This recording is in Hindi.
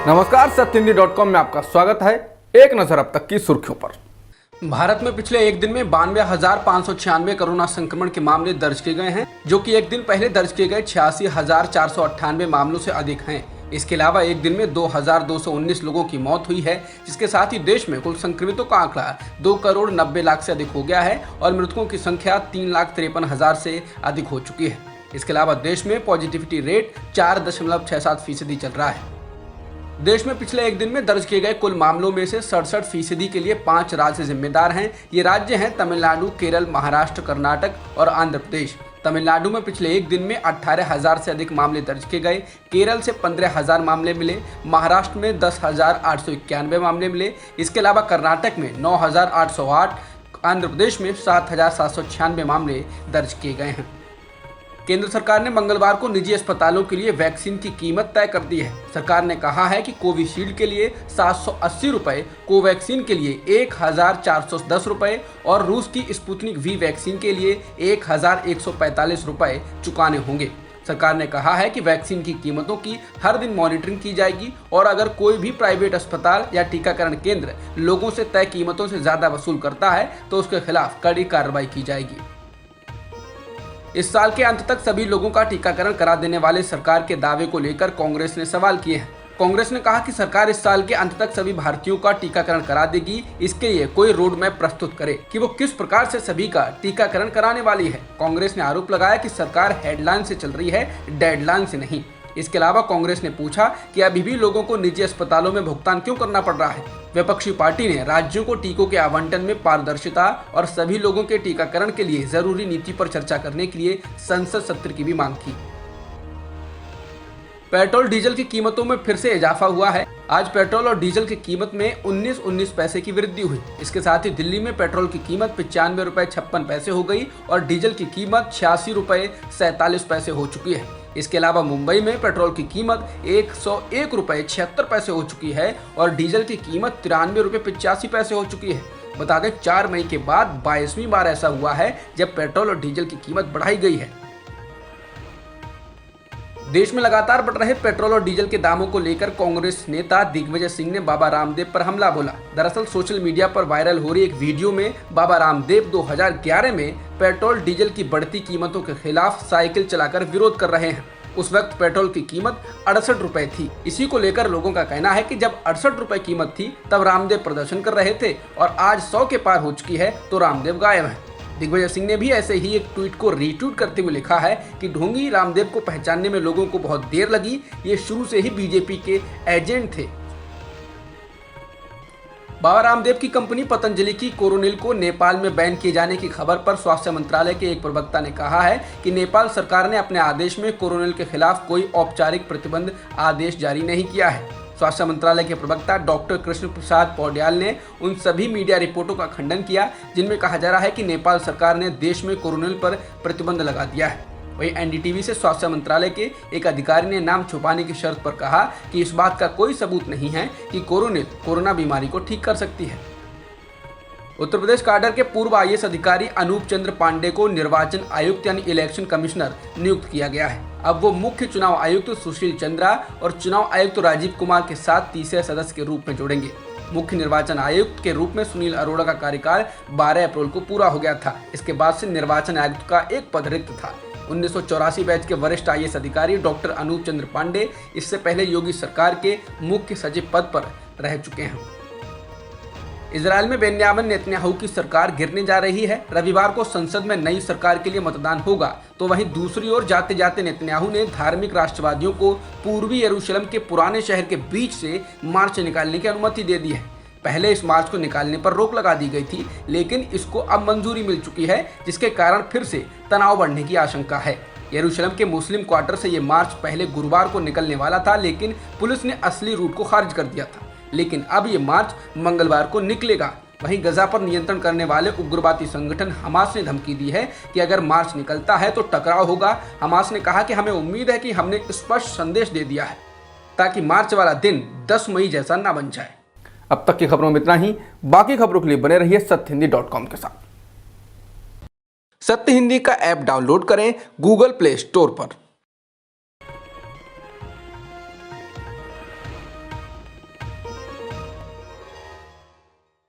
नमस्कार, सत्यहिंदी.com में आपका स्वागत है। एक नजर अब तक की सुर्खियों पर। भारत में पिछले एक दिन में 92,596 कोरोना संक्रमण के मामले दर्ज किए गए हैं, जो कि एक दिन पहले दर्ज किए गए 86,498 मामलों से अधिक हैं। इसके अलावा एक दिन में 2,219 लोगों की मौत हुई है, जिसके साथ ही देश में कुल संक्रमितों का आंकड़ा 2,90,00,000 से अधिक हो गया है और मृतकों की संख्या 3,53,000 से अधिक हो चुकी है। इसके अलावा देश में पॉजिटिविटी रेट 4.67% चल रहा है। देश में पिछले एक दिन में दर्ज किए गए कुल मामलों में से 67% के लिए 5 राज्य जिम्मेदार हैं। ये राज्य हैं तमिलनाडु, केरल, महाराष्ट्र, कर्नाटक और आंध्र प्रदेश। तमिलनाडु में पिछले एक दिन में 18,000 से अधिक मामले दर्ज किए गए। केरल से 15,000 मामले मिले। महाराष्ट्र में 10,891 मामले मिले। इसके अलावा कर्नाटक में 9,808, आंध्र प्रदेश में 7,796 मामले दर्ज किए गए हैं। केंद्र सरकार ने मंगलवार को निजी अस्पतालों के लिए वैक्सीन की कीमत तय कर दी है। सरकार ने कहा है कि कोविशील्ड के लिए 780 रुपए, कोवैक्सीन के लिए 1,410 रुपए और रूस की स्पुतनिक वी वैक्सीन के लिए 1,145 रुपए चुकाने होंगे। सरकार ने कहा है कि वैक्सीन की कीमतों की हर दिन मॉनिटरिंग की जाएगी और अगर कोई भी प्राइवेट अस्पताल या टीकाकरण केंद्र लोगों से तय कीमतों से ज्यादा वसूल करता है तो उसके खिलाफ कड़ी कार्रवाई की जाएगी। इस साल के अंत तक सभी लोगों का टीकाकरण करा देने वाले सरकार के दावे को लेकर कांग्रेस ने सवाल किए हैं। कांग्रेस ने कहा कि सरकार इस साल के अंत तक सभी भारतीयों का टीकाकरण करा देगी। इसके लिए कोई रोड मैप प्रस्तुत करे कि वो किस प्रकार से सभी का टीकाकरण कराने वाली है। कांग्रेस ने आरोप लगाया कि सरकार हेडलाइन से चल रही है, डेडलाइन से नहीं। इसके अलावा कांग्रेस ने पूछा कि अभी भी लोगों को निजी अस्पतालों में भुगतान क्यों करना पड़ रहा है। विपक्षी पार्टी ने राज्यों को टीकों के आवंटन में पारदर्शिता और सभी लोगों के टीकाकरण के लिए जरूरी नीति पर चर्चा करने के लिए संसद सत्र की भी मांग की। पेट्रोल डीजल की कीमतों में फिर से इजाफा हुआ है। आज पेट्रोल और डीजल की कीमत में 19 पैसे की वृद्धि हुई। इसके साथ ही दिल्ली में पेट्रोल की कीमत 95 रुपए 56 पैसे हो गई और डीजल की कीमत 86 रुपए 47 पैसे हो चुकी है। इसके अलावा मुंबई में पेट्रोल की कीमत 101 रुपए 76 पैसे हो चुकी है और डीजल की कीमत 93 रुपए 85 पैसे हो चुकी है। बता दें 4 मई के बाद 22वीं बार ऐसा हुआ है जब पेट्रोल और डीजल की कीमत बढ़ाई गई है। देश में लगातार बढ़ रहे पेट्रोल और डीजल के दामों को लेकर कांग्रेस नेता दिग्विजय सिंह ने बाबा रामदेव पर हमला बोला। दरअसल सोशल मीडिया पर वायरल हो रही एक वीडियो में बाबा रामदेव 2011 में पेट्रोल डीजल की बढ़ती कीमतों के खिलाफ साइकिल चलाकर विरोध कर रहे हैं। उस वक्त पेट्रोल की कीमत 68 रुपए थी। इसी को लेकर लोगों का कहना है कि जब 68 रुपए कीमत थी तब रामदेव प्रदर्शन कर रहे थे और आज 100 के पार हो चुकी है तो रामदेव गायब है। दिग्विजय सिंह ने भी ऐसे ही एक ट्वीट को रीट्वीट करते हुए लिखा है कि ढोंगी रामदेव को पहचानने में लोगों को बहुत देर लगी। ये शुरू से ही बीजेपी के एजेंट थे। बाबा रामदेव की कंपनी पतंजलि की कोरोनिल को नेपाल में बैन किए जाने की खबर पर स्वास्थ्य मंत्रालय के एक प्रवक्ता ने कहा है कि नेपाल सरकार ने अपने आदेश में कोरोनिल के खिलाफ कोई औपचारिक प्रतिबंध आदेश जारी नहीं किया है। स्वास्थ्य मंत्रालय के प्रवक्ता डॉक्टर कृष्ण प्रसाद पौड्याल ने उन सभी मीडिया रिपोर्टों का खंडन किया जिनमें कहा जा रहा है कि नेपाल सरकार ने देश में कोरोनिल पर प्रतिबंध लगा दिया है। वहीं एनडीटीवी से स्वास्थ्य मंत्रालय के एक अधिकारी ने नाम छुपाने की शर्त पर कहा कि इस बात का कोई सबूत नहीं है कि कोरोनिल कोरोना बीमारी को ठीक कर सकती है। उत्तर प्रदेश काडर के पूर्व आईएएस अधिकारी अनूप चंद्र पांडे को निर्वाचन आयुक्त यानी इलेक्शन कमिश्नर नियुक्त किया गया है। अब वो मुख्य चुनाव आयुक्त सुशील चंद्रा और चुनाव आयुक्त राजीव कुमार के साथ तीसरे सदस्य के रूप में जुड़ेंगे। मुख्य निर्वाचन आयुक्त के रूप में सुनील अरोड़ा का कार्यकाल 12 अप्रैल को पूरा हो गया था। इसके बाद से निर्वाचन आयुक्त का एक पद रिक्त था। 1984 बैच के वरिष्ठ आईएएस अधिकारी डॉक्टर अनूप चंद्र पांडे इससे पहले योगी सरकार के मुख्य सचिव पद पर रह चुके हैं। इजरायल में बेन्यामिन नेतन्याहू की सरकार गिरने जा रही है। रविवार को संसद में नई सरकार के लिए मतदान होगा तो वहीं दूसरी ओर जाते जाते नेतन्याहू ने धार्मिक राष्ट्रवादियों को पूर्वी यरूशलेम के पुराने शहर के बीच से मार्च निकालने की अनुमति दे दी है। पहले इस मार्च को निकालने पर रोक लगा दी गई थी, लेकिन इसको अब मंजूरी मिल चुकी है, जिसके कारण फिर से तनाव बढ़ने की आशंका है। यरूशलेम के मुस्लिम क्वार्टर से ये मार्च पहले गुरुवार को निकलने वाला था, लेकिन पुलिस ने असली रूट को खारिज कर दिया था। लेकिन अब ये मार्च मंगलवार को निकलेगा। वहीं गजा पर नियंत्रण करने वाले उग्रवादी संगठन हमास ने धमकी दी है कि अगर मार्च निकलता है तो टकराव होगा। हमास ने कहा कि हमें उम्मीद है कि हमने स्पष्ट संदेश दे दिया है ताकि मार्च वाला दिन 10 मई जैसा ना बन जाए। अब तक की खबरों में इतना ही। बाकी खबरों के लिए बने रहिए सत्यहिंदी.com के साथ। सत्य हिंदी का ऐप डाउनलोड करें गूगल प्ले स्टोर पर।